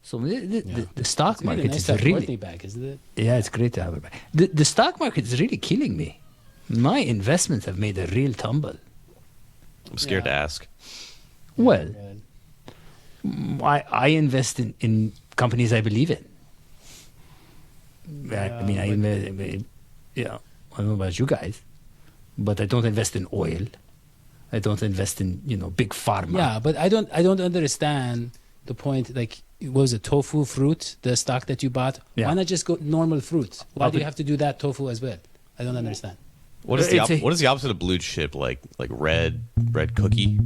So the stock It's really market nice is to have really Courtney back, isn't it? yeah, it's great to have her back. The stock market is really killing me. My investments have made a real tumble. I'm scared to ask. Well, Right. I invest in companies I believe in. I mean, I don't know about you guys, but I don't invest in oil. I don't invest in big pharma. Yeah, but I don't understand the point. Like, what was it, tofu fruit, the stock that you bought? Yeah. Why not just go normal fruit? Why do you but- have to do that tofu as well? I don't understand. What is It's what is the opposite of blue chip? Like red cookie?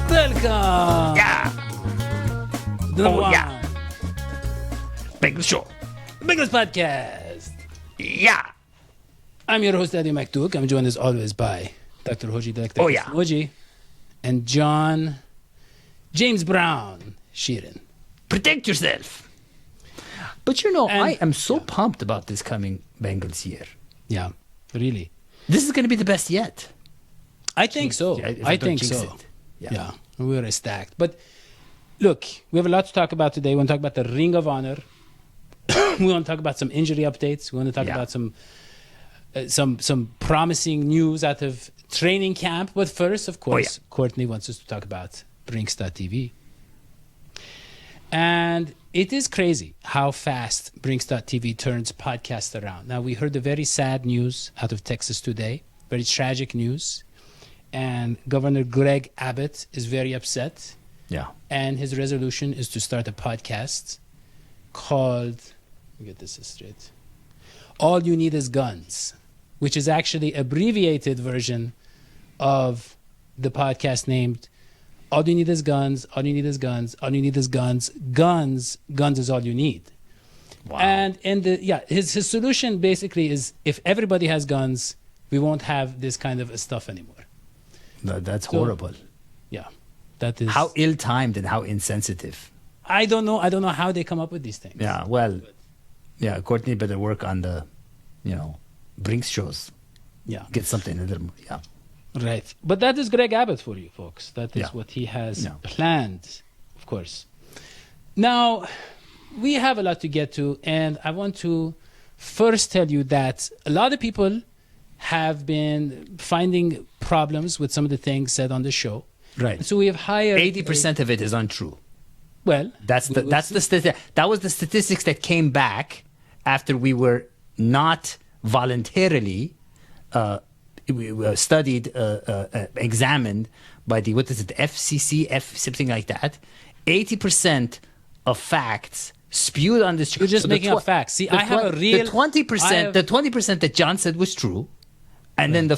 Welcome. Yeah. The Oh, one, yeah. Bengals show. Bengals podcast. Yeah. I'm your host, Eddie McDuke. I'm joined as always by Dr. Hoji, Dr. Oh, yeah. Hoji, and John James Brown Sheeran. Protect yourself. But And- I am so pumped about this coming Bengals year. Yeah, really. This is going to be the best yet. I think so. Yeah, if I don't think jinx so. it. Yeah, we're stacked. But look, we have a lot to talk about today. We want to talk about the Ring of Honor. We want to talk about some injury updates. We want to talk Yeah. about some promising news out of training camp. But first, of course, Courtney wants us to talk about Brinks.tv. And it is crazy how fast Brinks.tv turns podcasts around. Now, we heard the very sad news out of Texas today, very tragic news. And Governor Greg Abbott is very upset. Yeah. And his resolution is to start a podcast called, let me get this straight, All You Need Is Guns, which is actually abbreviated version of the podcast named All You Need Is Guns, All You Need Is Guns, All You Need Is Guns, Guns is all you need. Wow. And his solution basically is if everybody has guns, we won't have this kind of stuff anymore. That's So- horrible. Yeah. That is How ill-timed and how insensitive. I don't know how they come up with these things. Yeah, well, yeah, Courtney better work on the, Brinks shows. Yeah. Get something a little more, yeah. Right. But that is Greg Abbott for you folks. That is Yeah. what he has Yeah. planned, of course. Now, we have a lot to get to, and I want to first tell you that a lot of people have been finding problems with some of the things said on the show. Right. So we have hired 80% of it is untrue. Well, That was the statistics that came back after we were not voluntarily we were studied, examined by the FCC, something like that. 80% of facts spewed on this. You're just making up facts. See, I have a real. The 20%, the 20% that John said was true, and then Well,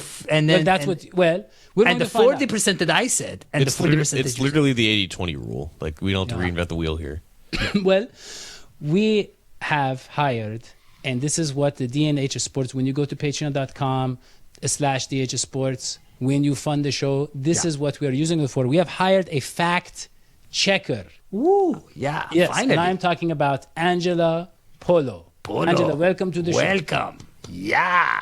that's what. Well, we're and going the to find out. 40% that I said, and It's the 40% it's that you literally the 80-20 rule. Like, we don't have to Yeah. reinvent the wheel here. Well, we have hired, and this is what the DNH Sports, when you go to patreon.com/DH Sports, when you fund the show, this Yeah. is what we are using it for. We have hired a fact checker. Woo, yeah, Yes, finally. and I'm talking about Angela Polo. Polo. Angela, welcome to the show. Welcome. Yeah.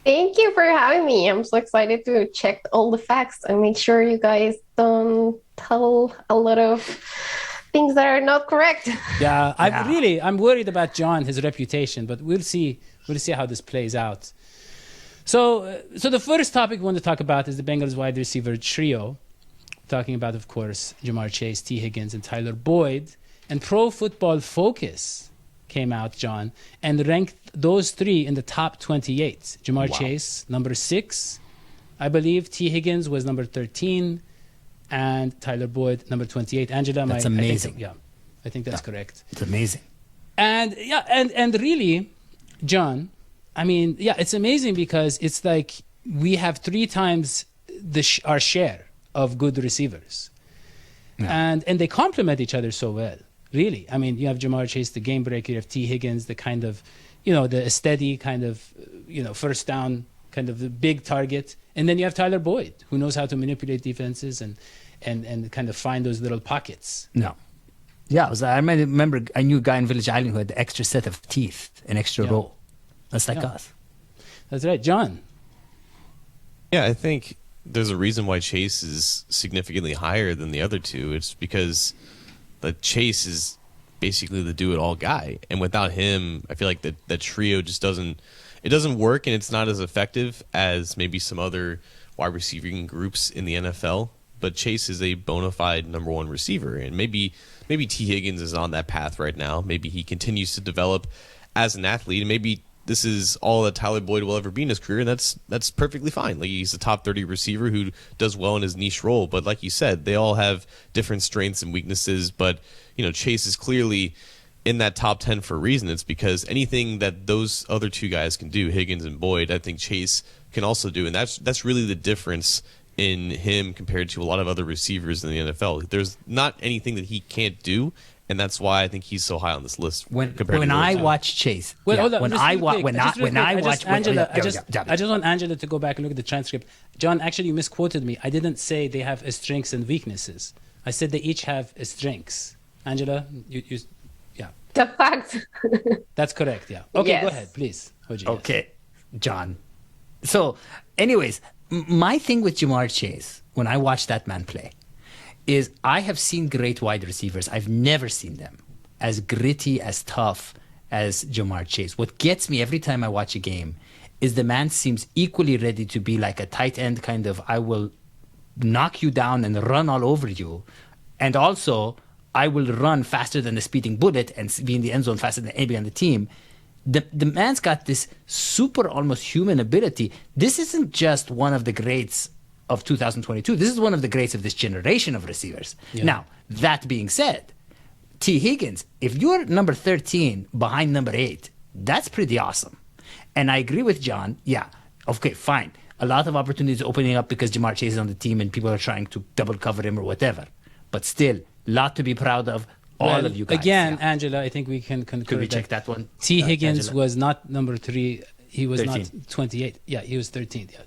Thank you for having me. I'm so excited to check all the facts and make sure you guys don't tell a lot of things that are not correct. Yeah, Yeah. I'm worried about John, his reputation, but we'll see how this plays out. So the first topic we want to talk about is the Bengals wide receiver trio. Talking about, of course, Jamar Chase, T. Higgins, and Tyler Boyd. And Pro Football Focus came out, John, and ranked those three in the top 28. Jamar Wow. Chase, number 6, I believe. T. Higgins was number 13, and Tyler Boyd, number 28. Angela, That's amazing. I think that's correct. It's amazing. And and really, John, I mean, it's amazing because it's like we have 3 times our share of good receivers. and they complement each other so well. Really, I mean, you have Jamar Chase, the game breaker. You have T. Higgins, the kind of, the steady kind of, first down kind of the big target, and then you have Tyler Boyd, who knows how to manipulate defenses and kind of find those little pockets. No. Yeah, I remember I knew a guy in Village Island who had the extra set of teeth, an extra row. That's like us. That's right. John? Yeah, I think there's a reason why Chase is significantly higher than the other two. It's because the Chase is basically the do-it-all guy. And without him, I feel like that trio just doesn't work, and it's not as effective as maybe some other wide receiving groups in the NFL. But Chase is a bona fide number one receiver, and maybe T. Higgins is on that path right now. Maybe he continues to develop as an athlete, and maybe this is all that Tyler Boyd will ever be in his career, and that's perfectly fine. Like, he's a top 30 receiver who does well in his niche role. But like you said, they all have different strengths and weaknesses. But Chase is clearly in that top 10 for a reason. It's because anything that those other two guys can do, Higgins and Boyd, I think Chase can also do, and that's really the difference in him compared to a lot of other receivers in the NFL. There's not anything that he can't do, and that's why I think he's so high on this list. When I watch Chase, hold on, when I watch Angela, I just want Angela to go back and look at the transcript. John, actually, you misquoted me. I didn't say they have strengths and weaknesses. I said they each have strengths. Angela, you The fact. That's correct. Yeah. Okay, Yes. Go ahead, please. Hoji, yes. Okay, John. So, anyways, my thing with Jamar Chase, when I watch that man play, is I have seen great wide receivers. I've never seen them as gritty, as tough as Jamar Chase. What gets me every time I watch a game is the man seems equally ready to be like a tight end kind of, I will knock you down and run all over you. And also, I will run faster than a speeding bullet and be in the end zone faster than anybody on the team. The man's got this super, almost human ability. This isn't just one of the greats of 2022. This is one of the greats of this generation of receivers. Yeah. Now, that being said, T. Higgins, if you're number 13 behind number 8, that's pretty awesome. And I agree with John. Yeah, okay, fine. A lot of opportunities opening up because Jamar Chase is on the team and people are trying to double cover him or whatever. But still, a lot to be proud of. All of you guys. Again, yeah. Angela, I think we can conclude. Could we check that one? T. Higgins Angela? was not number 3. He was 13. not 28. Yeah, he was 13th. Yeah.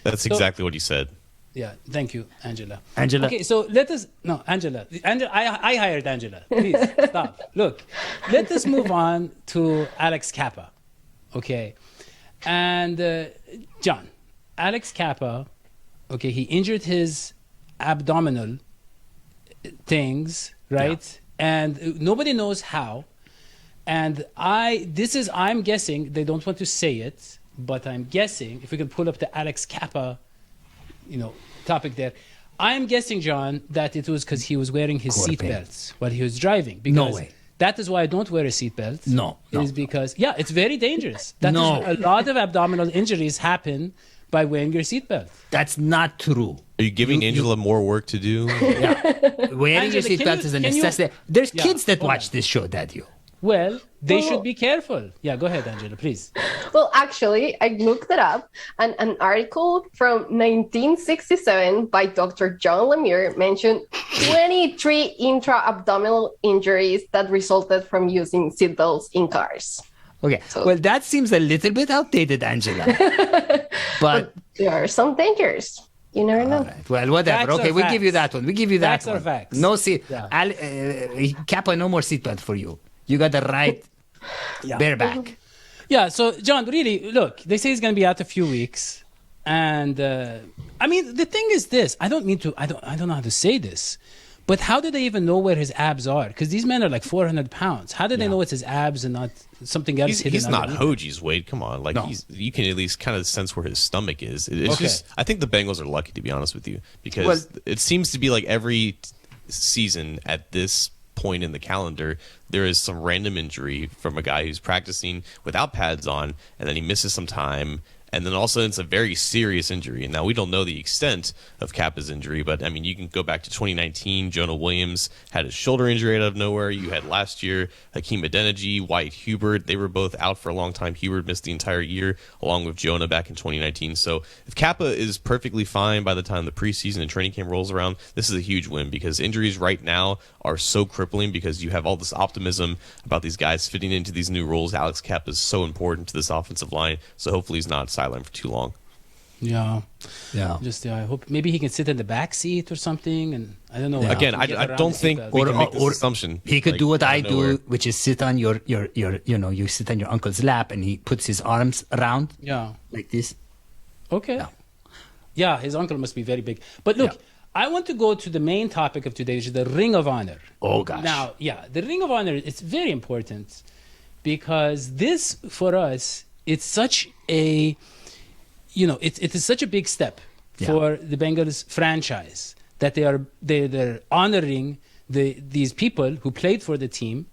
That's exactly what he said. Yeah, thank you, Angela. Angela. Okay, so Angela. I hired Angela. Please, stop. Look, let us move on to Alex Cappa. Okay. And John, Alex Cappa, okay, he injured his abdominal things, right? Yeah. And nobody knows how. And I'm guessing, they don't want to say it, but I'm guessing, if we can pull up the Alex Cappa, topic there. I'm guessing, John, that it was because he was wearing his seatbelts while he was driving. Because no way. That is why I don't wear a seatbelt. No. Is because, it's very dangerous. A lot of abdominal injuries happen by wearing your seatbelt. That's not true. Are you giving Angela more work to do? Yeah. Wearing your seatbelt is a necessity. There's kids that watch this show, Daddy. Well, they should be careful. Yeah, go ahead, Angela, please. Well, actually, I looked it up, and an article from 1967 by Dr. John Lemire mentioned 23 intra-abdominal injuries that resulted from using seatbelts in cars. Okay, well, that seems a little bit outdated, Angela. But there are some dangers. You never know. Right. Well, whatever. Facts okay, we give you that one. We give you that facts one. Are facts. No seat. Yeah. Kappa, no more seatbelt for you. You got the right bareback. Yeah, so, John, really, look, they say he's going to be out a few weeks. And, the thing is this. I don't know how to say this. But how do they even know where his abs are? Because these men are like 400 pounds. How do they know it's his abs and not something else hidden? He's not Hoji's weight. Come on. Like, you can at least kind of sense where his stomach is. It's just, I think the Bengals are lucky, to be honest with you. Because it seems to be like every season at this point in the calendar, there is some random injury from a guy who's practicing without pads on, and then he misses some time, And then all of a sudden it's a very serious injury. And now we don't know the extent of Cappa's injury, but I mean, you can go back to 2019. Jonah Williams had his shoulder injury out of nowhere. You had last year Hakeem Adeniji, White Hubert. They were both out for a long time. Hubert missed the entire year along with Jonah back in 2019. So if Cappa is perfectly fine by the time the preseason and training camp rolls around, this is a huge win because injuries right now are so crippling because you have all this optimism about these guys fitting into these new roles. Alex Cappa is so important to this offensive line. So hopefully he's not sidelined for too long. Yeah. Yeah. Just I hope maybe he can sit in the back seat or something. And I don't know. Yeah. Again, I don't think we can make this assumption. He could like, do what out I of do, nowhere. which is sit on your you sit on your uncle's lap and he puts his arms around Yeah. like this. Okay. Yeah. Yeah, his uncle must be very big. But look, Yeah. I want to go to the main topic of today, which is the Ring of Honor. Oh gosh. Now, yeah, the Ring of Honor, it's very important because this, for us, it's such a, it is such a big step Yeah. for the Bengals franchise that they're honoring these people who played for the team.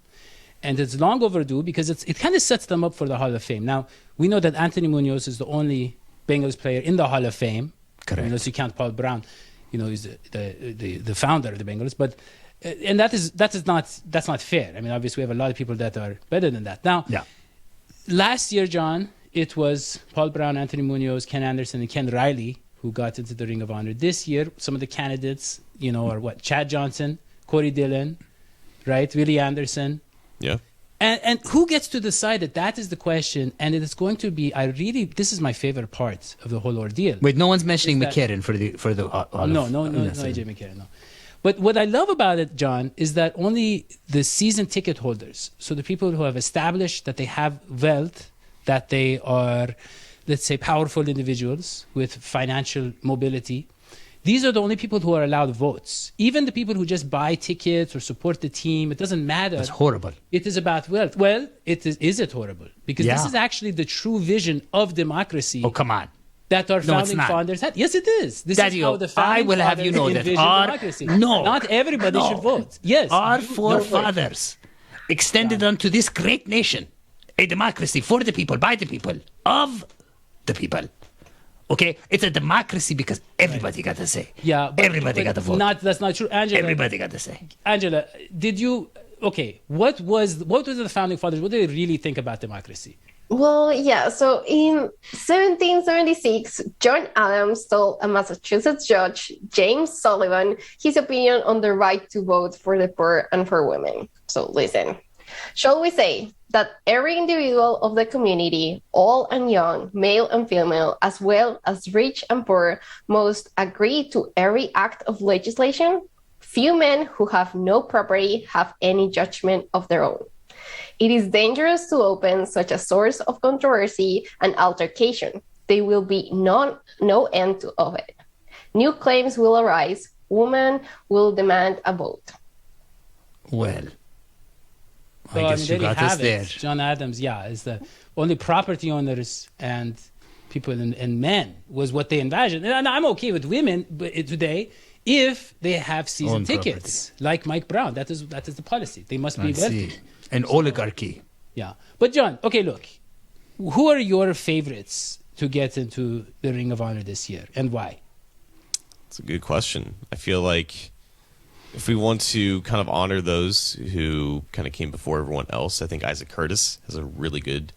And it's long overdue because it kind of sets them up for the Hall of Fame. Now, we know that Anthony Munoz is the only Bengals player in the Hall of Fame. Correct. So you count Paul Brown, he's the founder of the Bengals. But and that's not fair. I mean, obviously we have a lot of people that are better than that. Now, Yeah. last year, John, it was Paul Brown, Anthony Munoz, Ken Anderson, and Ken Riley who got into the Ring of Honor. This year, some of the candidates, are what? Chad Johnson, Corey Dillon, right? Willie Anderson. Yeah. And who gets to decide that is the question, and it is going to be, this is my favorite part of the whole ordeal. Wait, no one's mentioning Is that- McCarron for the No, AJ McCarron, no. But what I love about it, John, is that only the season ticket holders, so the people who have established that they have wealth, that they are, let's say, powerful individuals with financial mobility, these are the only people who are allowed votes. Even the people who just buy tickets or support the team, it doesn't matter. That's horrible. It is about wealth. Well, is it horrible? Because this Yeah. is actually the true vision of democracy Oh come on. that our No, it's founding not. fathers had. Yes, it is. This Daddy, is how the I founding will have you fathers know that envisioned our democracy. no, Not everybody no. should vote. Yes. Our you- forefathers extended unto this great nation a democracy for the people, by the people, of the people. Okay? It's a democracy because everybody got to say. Yeah, Everybody got to vote. That's not true, Angela. Everybody got to say. Angela, did you? Okay, what was the founding fathers? What did they really think about democracy? Well, yeah. So in 1776, John Adams told a Massachusetts judge, James Sullivan, his opinion on the right to vote for the poor and for women. So listen. Shall we say that every individual of the community, old and young, male and female, as well as rich and poor, must agree to every act of legislation? Few men who have no property have any judgment of their own. It is dangerous to open such a source of controversy and altercation. There will be no end of it. New claims will arise. Women will demand a vote. Well, So, I guess there you got have us there. John Adams, is the only property owners and people and men was what they envisioned. And I'm okay with women today if they have season Own tickets, like Mike Brown. That is the policy. They must be Let's wealthy. see. An oligarchy. Yeah. But John, okay, look. Who are your favorites to get into the Ring of Honor this year and why? It's a good question. I feel like if we want to kind of honor those who kind of came before everyone else, I think Isaac Curtis has a really good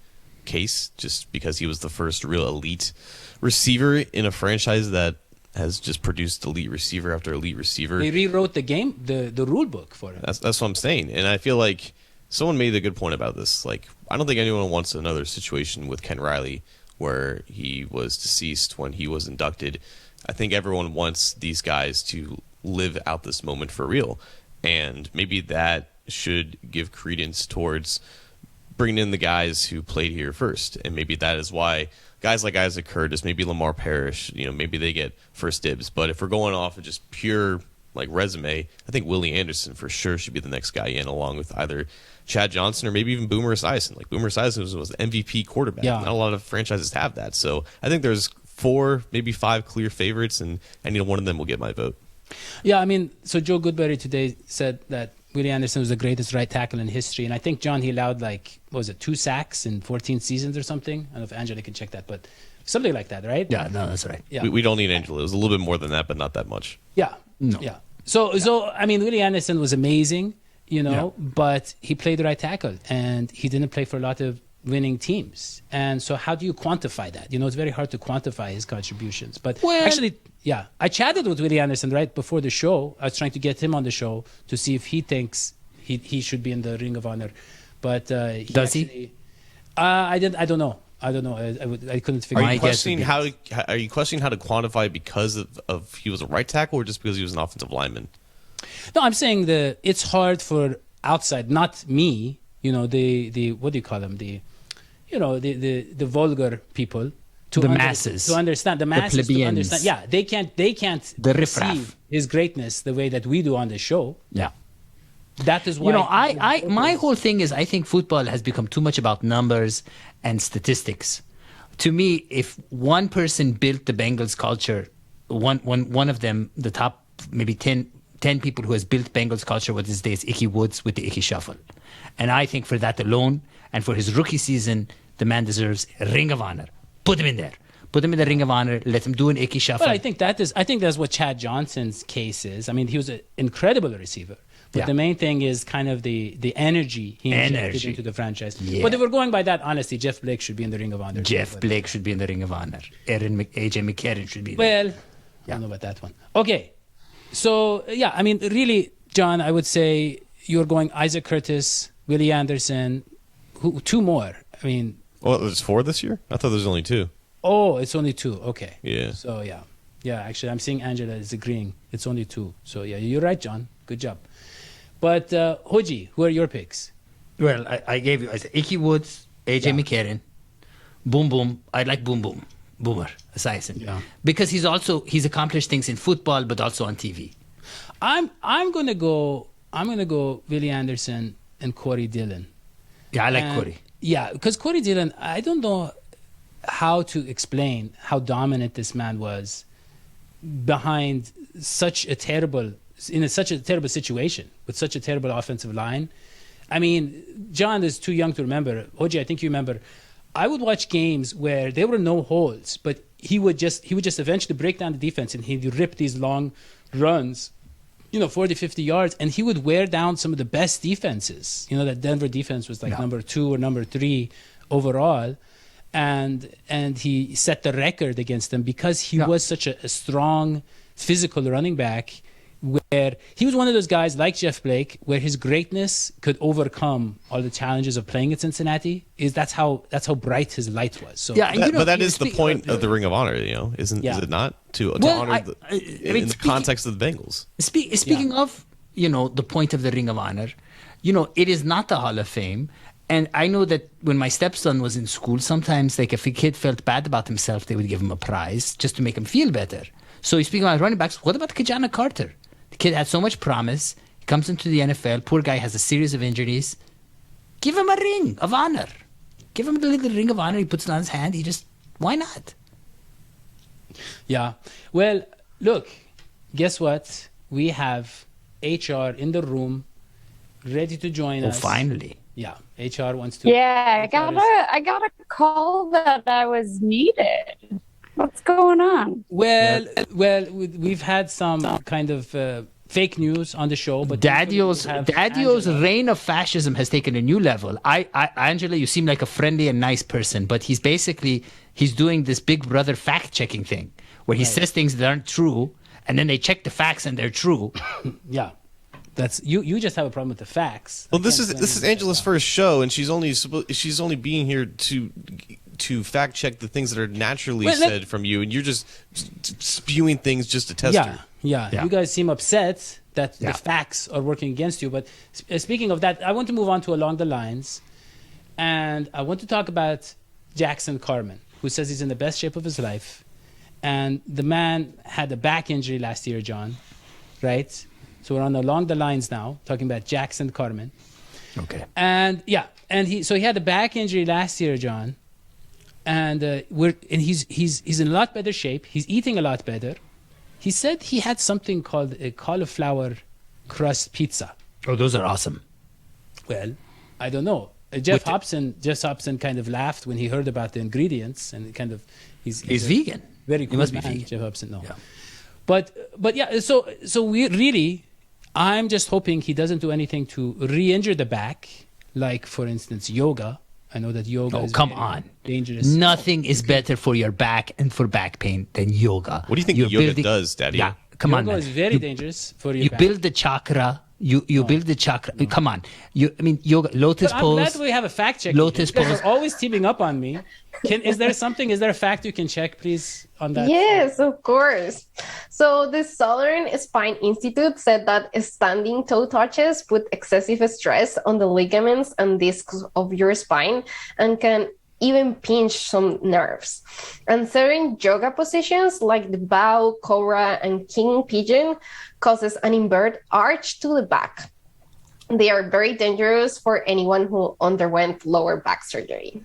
case just because he was the first real elite receiver in a franchise that has just produced elite receiver after elite receiver. They rewrote the game, the rule book for it. That's what I'm saying. And I feel like someone made a good point about this. Like, I don't think anyone wants another situation with Ken Riley where he was deceased when he was inducted. I think everyone wants these guys to live out this moment for real. And maybe that should give credence towards bringing in the guys who played here first. And maybe that is why guys like Isaac Curtis, maybe Lamar Parrish, maybe they get first dibs. But if we're going off of just pure resume, I think Willie Anderson for sure should be the next guy in, along with either Chad Johnson or maybe even Boomer Esiason. Boomer Esiason was an MVP quarterback. Yeah. Not a lot of franchises have that. So I think there's 4, maybe 5 clear favorites, and one of them will get my vote. Yeah, I mean, so Joe Goodberry today said that Willie Anderson was the greatest right tackle in history. And I think, John, he allowed 2 sacks in 14 seasons or something. I don't know if Angela can check that, but something like that, right? Yeah, no, that's right. Yeah. We don't need Angelo. It was a little bit more than that, but not that much. Yeah. No. Yeah. So I mean, Willie Anderson was amazing, but he played the right tackle, and he didn't play for a lot of winning teams. And so how do you quantify that? It's very hard to quantify his contributions. But actually, yeah, I chatted with Willie Anderson right before the show. I was trying to get him on the show to see if he thinks he should be in the Ring of Honor. But Does he? I don't know. I couldn't figure Are it you out. questioning how to quantify because of he was a right tackle or just because he was an offensive lineman? No, I'm saying it's hard for outside, not me. The what do you call them? The vulgar people masses to understand the masses to plebeians. understand. Yeah, they can't The riffraff. perceive his greatness the way that we do on the show. Yeah. That is why my whole thing is I think football has become too much about numbers and statistics. To me, if one person built the Bengals culture, one of them, the top maybe 10 people who has built Bengals culture with these days, Icky Woods with the Icky Shuffle. And I think for that alone, and for his rookie season, the man deserves a Ring of Honor. Put him in there. Put him in the Ring of Honor. Let him do an Icky Shuffle. But I think that's what Chad Johnson's case is. I mean, he was an incredible receiver. But the main thing is kind of the energy he injected into the franchise. Yeah. But if we're going by that, honestly, Jeff Blake should be in the Ring of Honor. Jeff Blake should be in the Ring of Honor. AJ McCarron should be Well, there. I don't know about that one. Okay. So, yeah, I mean, really, John, I would say you're going Isaac Curtis, Willie Anderson, two more. I mean... Well, there's 4 this year? I thought there was only 2. Oh, it's only 2. Okay. Yeah. So, yeah. Yeah, actually, I'm seeing Angela is agreeing. It's only 2. So, yeah, you're right, John. Good job. But, Hoji, who are your picks? Well, I said Icky Woods, AJ McCarron, Boom Boom. I like Boom Boom. Boomer Esiason. Yeah. Because he's accomplished things in football but also on TV. I'm gonna go Willie Anderson and Corey Dillon. Yeah, I like Corey. Yeah, because Corey Dillon, I don't know how to explain how dominant this man was behind such a terrible situation with such a terrible offensive line. I mean, John is too young to remember. Hoji, I think you remember. I would watch games where there were no holes, but he would just eventually break down the defense and he'd rip these long runs, 40, 50 yards, and he would wear down some of the best defenses. That Denver defense was like number 2 or number 3 overall, and he set the record against them because he was such a strong, physical running back. Where he was one of those guys like Jeff Blake, where his greatness could overcome all the challenges of playing at Cincinnati. That's how bright his light was. So but that is the point of the Ring of Honor, is it not? To honor in the context of the Bengals. Speaking of, the point of the Ring of Honor, it is not the Hall of Fame. And I know that when my stepson was in school, sometimes like if a kid felt bad about himself, they would give him a prize just to make him feel better. So speaking about running backs, what about Kijana Carter? The kid had so much promise. He comes into the NFL. Poor guy has a series of injuries. Give him a Ring of Honor. Give him the little Ring of Honor. He puts it on his hand. Why not? Yeah. Well, look, guess what? We have HR in the room, ready to join us. Oh, finally. Yeah. HR wants to. Yeah, I got a call that I was needed. What's going on? Well, we've had some kind of fake news on the show, but Daddy-O's reign of fascism has taken a new level. Angela, you seem like a friendly and nice person, but he's doing this big brother fact-checking thing where he says things that aren't true, and then they check the facts and they're true. Yeah. That's you just have a problem with the facts. Well, this is Angela's first show, and she's only being here to fact check the things that are naturally said from you, and you're just spewing things just to test her. Yeah. You guys seem upset that the facts are working against you. But speaking of that, I want to move on to Along the Lines, and I want to talk about Jackson Carman, who says he's in the best shape of his life, and the man had a back injury last year, John, right? So we're on Along the Lines now, talking about Jackson Carman. Okay. And he had a back injury last year, John. And he's in a lot better shape. He's eating a lot better. He said he had something called a cauliflower crust pizza. Oh, those are awesome. Well, I don't know. Jeff Hobson kind of laughed when he heard about the ingredients, and kind of He's a vegan. Very cool He must be man, vegan. Jeff Hobson. No, Yeah. but yeah. So we really, I'm just hoping he doesn't do anything to re-injure the back, like for instance yoga. I know that yoga Oh, is come very on. dangerous. Nothing is better for your back and for back pain than yoga. What do you think You're yoga does, Daddy? Yeah, come yoga on, man. is very dangerous for your You back. build the chakra. You build the chakra. Come on. Yoga, lotus But I'm pose. glad we have a fact check. Lotus You guys pose. are always teaming up on me. Is there a fact you can check, please, on that? Yes, of course. So the Southern Spine Institute said that standing toe touches put excessive stress on the ligaments and discs of your spine and can even pinch some nerves. And certain yoga positions like the bow, cobra, and king pigeon causes an inverted arch to the back. They are very dangerous for anyone who underwent lower back surgery.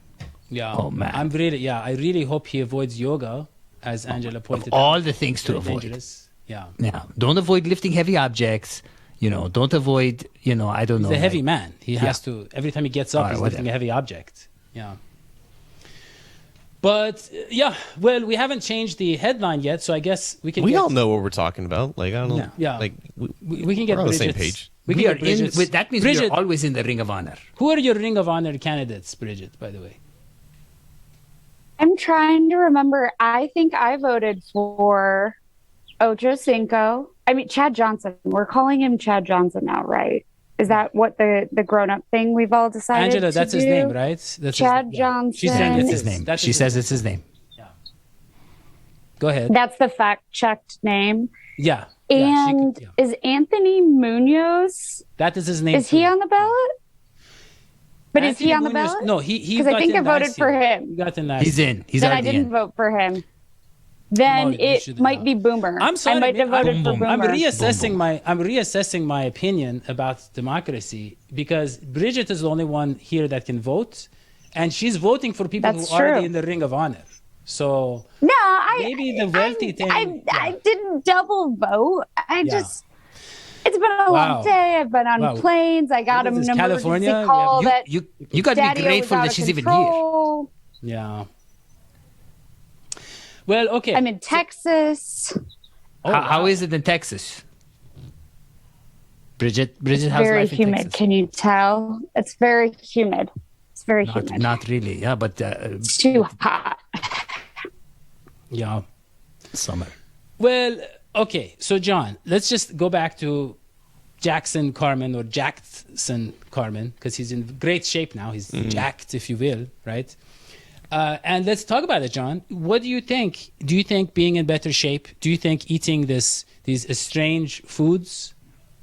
Yeah. Oh, man. I really hope he avoids yoga, as Angela pointed out. All the things to Very avoid. dangerous. Yeah. Yeah. Don't avoid lifting heavy objects. Don't avoid, I don't know. He's a heavy like- man. He has to, every time he gets up, Or he's whatever. lifting a heavy object. Yeah. But, yeah, well, we haven't changed the headline yet, so I guess we can We get, all know what we're talking about. Like I don't know. Yeah. Yeah. Like we can get we're on the same Bridget's- page. We can We are get Bridget's- that means Bridget, we are always in the Ring of Honor. who are your Ring of Honor candidates, Bridget, by the way? I'm trying to remember. I think I voted for Ocho Cinco. I mean, Chad Johnson. We're calling him Chad Johnson now, right? Is that what the grown-up thing we've all decided Angela, to that's his do? name, right? That's Chad his, Johnson. She said That's it's his name. That's She says it's his name. Go ahead. That's the fact-checked name. Yeah. And yeah. is Anthony Munoz, That is his name. is he too. on the ballot? But is he Anthony on the Munoz- ballot? No, he Because I got think in I voted last for year. him. He got in last He's year. in. He's Then I already didn't in. vote for him. Then No, you it should might not. be Boomer. I'm sorry. I might have voted Boom, for boom. Boomer. I'm reassessing my opinion about democracy because Bridget is the only one here that can vote, and she's voting for people That's who are already true. in the Ring of Honor. So No, I Maybe the wealthy thing- I didn't double vote. Yeah. It's been a Wow. long day. I've been on Wow. planes. I got What an is this, emergency California? call You, that you, you got to be Daddy-o was grateful out that of she's even here. control. yeah. Well, okay. I'm in Texas. Oh, How wow. is it in Texas? Bridget, how's Very life in humid. Texas? Can you tell? It's very humid. It's very Not, humid. not really, yeah, but It's too hot. Yeah. summer. Well, okay. So, John, let's just go back to Jackson Carmen or Jackson Carmen because he's in great shape now. He's jacked, if you will, right? And let's talk about it, John. What do you think? Do you think being in better shape? Do you think eating these strange foods,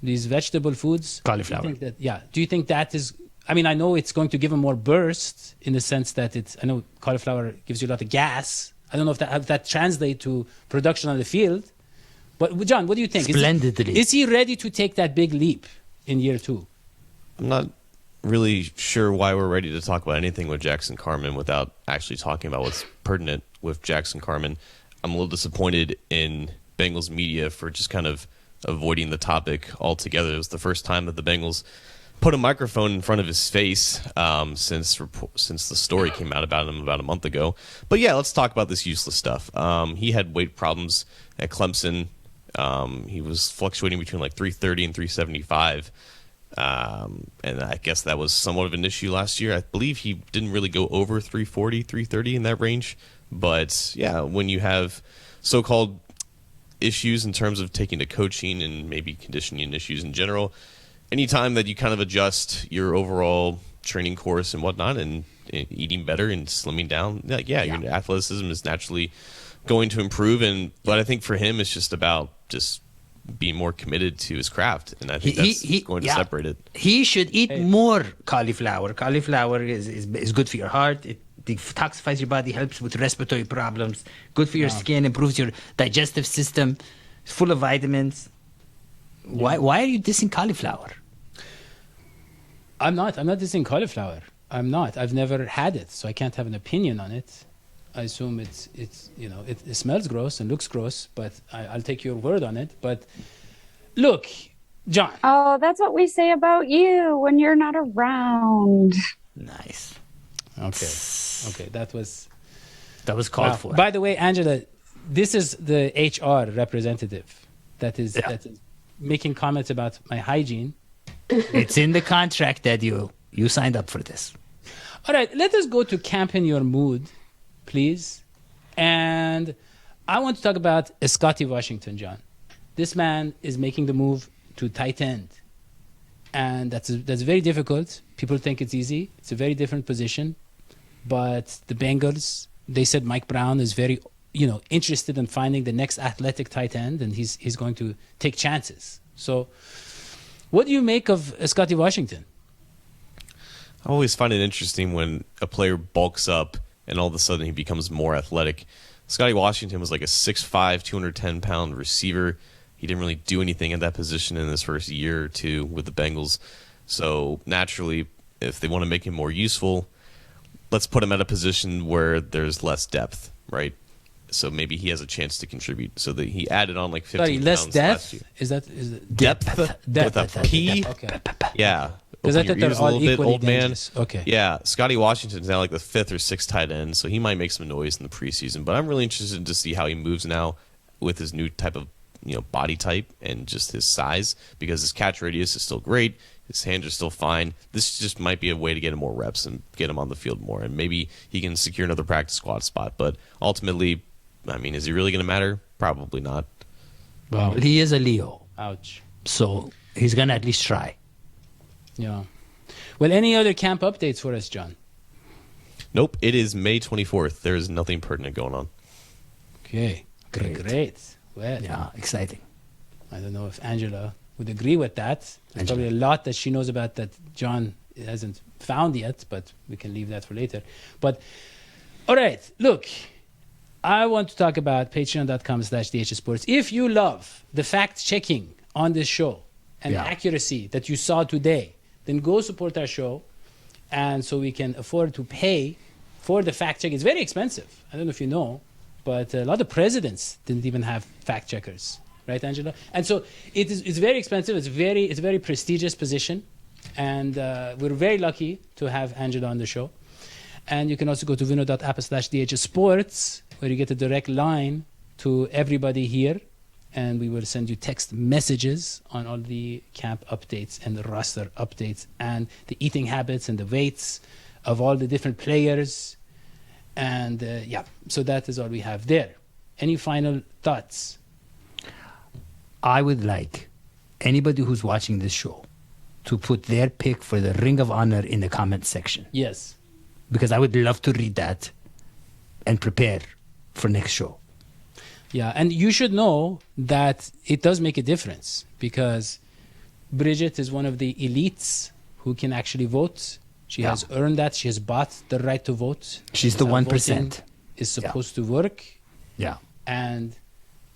these vegetable foods, Cauliflower. Do you think that, do you think that is? I mean, I know it's going to give him more burst in the sense that it's. I know cauliflower gives you a lot of gas. I don't know if that translates to production on the field. But John, what do you think? Splendidly. Is he ready to take that big leap in year 2? I'm not really sure why we're ready to talk about anything with Jackson Carmen without actually talking about what's pertinent with Jackson Carmen. I'm a little disappointed in Bengals media for just kind of avoiding the topic altogether. It was the first time that the Bengals put a microphone in front of his face since the story came out about him about a month ago. But yeah, let's talk about this useless stuff. He had weight problems at Clemson. He was fluctuating between like 330 and 375. And I guess that was somewhat of an issue last year. I believe he didn't really go over 340, 330 in that range. But yeah, when you have so-called issues in terms of taking to coaching and maybe conditioning issues in general, anytime that you kind of adjust your overall training course and whatnot and eating better and slimming down, your athleticism is naturally going to improve. But I think for him, it's just about just being more committed to his craft, and I think that's going to separate it. He should eat more cauliflower. Cauliflower is good for your heart. It detoxifies your body, helps with respiratory problems, good for your skin, improves your digestive system, it's full of vitamins. Why are you dissing cauliflower? I'm not dissing cauliflower. I'm not. I've never had it, so I can't have an opinion on it. I assume it smells gross and looks gross, but I'll take your word on it. But look, John. Oh, that's what we say about you when you're not around. Nice. Okay, that was called wow. for. By the way, Angela, this is the HR representative that is making comments about my hygiene. It's in the contract that you signed up for this. All right, let us go to Camp in Your Mood, please. And I want to talk about Scotty Washington, John. This man is making the move to tight end. And that's very difficult. People think it's easy. It's a very different position. But the Bengals, they said Mike Brown is very, interested in finding the next athletic tight end, and he's going to take chances. So what do you make of Scotty Washington? I always find it interesting when a player bulks up and all of a sudden he becomes more athletic. Scotty Washington was like a 6'5", 210-pound receiver. He didn't really do anything at that position in his first year or two with the Bengals. So naturally, if they want to make him more useful, let's put him at a position where there's less depth, right? So maybe he has a chance to contribute. So that he added on like 15 less pounds depth? last year. Is that Depth? Depth. With a P? Okay. Yeah. Because I Open thought your they're ears a all little bit, equally old man. dangerous. Okay. Yeah, Scotty Washington's now like the 5th or 6th tight end, so he might make some noise in the preseason. But I'm really interested to see how he moves now with his new type of body type and just his size, because his catch radius is still great. His hands are still fine. This just might be a way to get him more reps and get him on the field more. And maybe he can secure another practice squad spot. But ultimately, I mean, is he really going to matter? Probably not. Well, he is a Leo. Ouch. So he's going to at least try. Yeah. Well, any other camp updates for us, John? Nope, it is May 24th. There is nothing pertinent going on. Okay. Great. Well, Yeah, exciting. I don't know if Angela would agree with that. There's probably a lot that she knows about that John hasn't found yet, but we can leave that for later. But, all right, look, I want to talk about patreon.com/dhsports. If you love the fact-checking on this show and the accuracy that you saw today, then go support our show, and so we can afford to pay for the fact-check. It's very expensive. I don't know if you know, but a lot of presidents didn't even have fact-checkers. Right, Angela? And so it's very expensive. It's a very prestigious position. And we're very lucky to have Angela on the show. And you can also go to vino.app/dhsports, where you get a direct line to everybody here. And we will send you text messages on all the camp updates and the roster updates and the eating habits and the weights of all the different players. And so that is all we have there. Any final thoughts? I would like anybody who's watching this show to put their pick for the Ring of Honor in the comment section. Yes. Because I would love to read that and prepare for next show. Yeah, and you should know that it does make a difference, because Bridget is one of the elites who can actually vote. She has earned that. She has bought the right to vote. She's the 1%. Is supposed to work. Yeah. And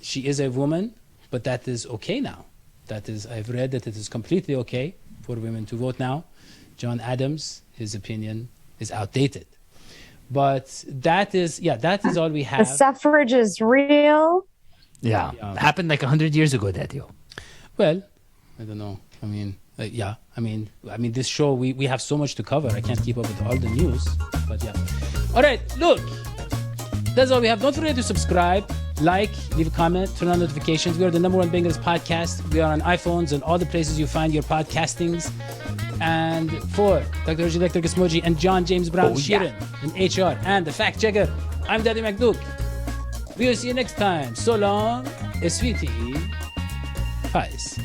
she is a woman, but that is okay now. I've read that it is completely okay for women to vote now. John Adams, his opinion is outdated. But that is all we The have. suffrage is real. Yeah. Yeah. Happened like 100 years ago, Daddy. Well, I don't know. I mean, this show, we have so much to cover. I can't keep up with all the news. But yeah. All right, look. That's all we have. Don't forget to subscribe, like, leave a comment, turn on notifications. We are the #1 Bengals podcast. We are on iPhones and all the places you find your podcastings. And for Dr. Electric Smoji and John James Brown Sheeran in HR and the fact checker, I'm Daddy McDuke. We will see you next time. So long, sweetie. Peace.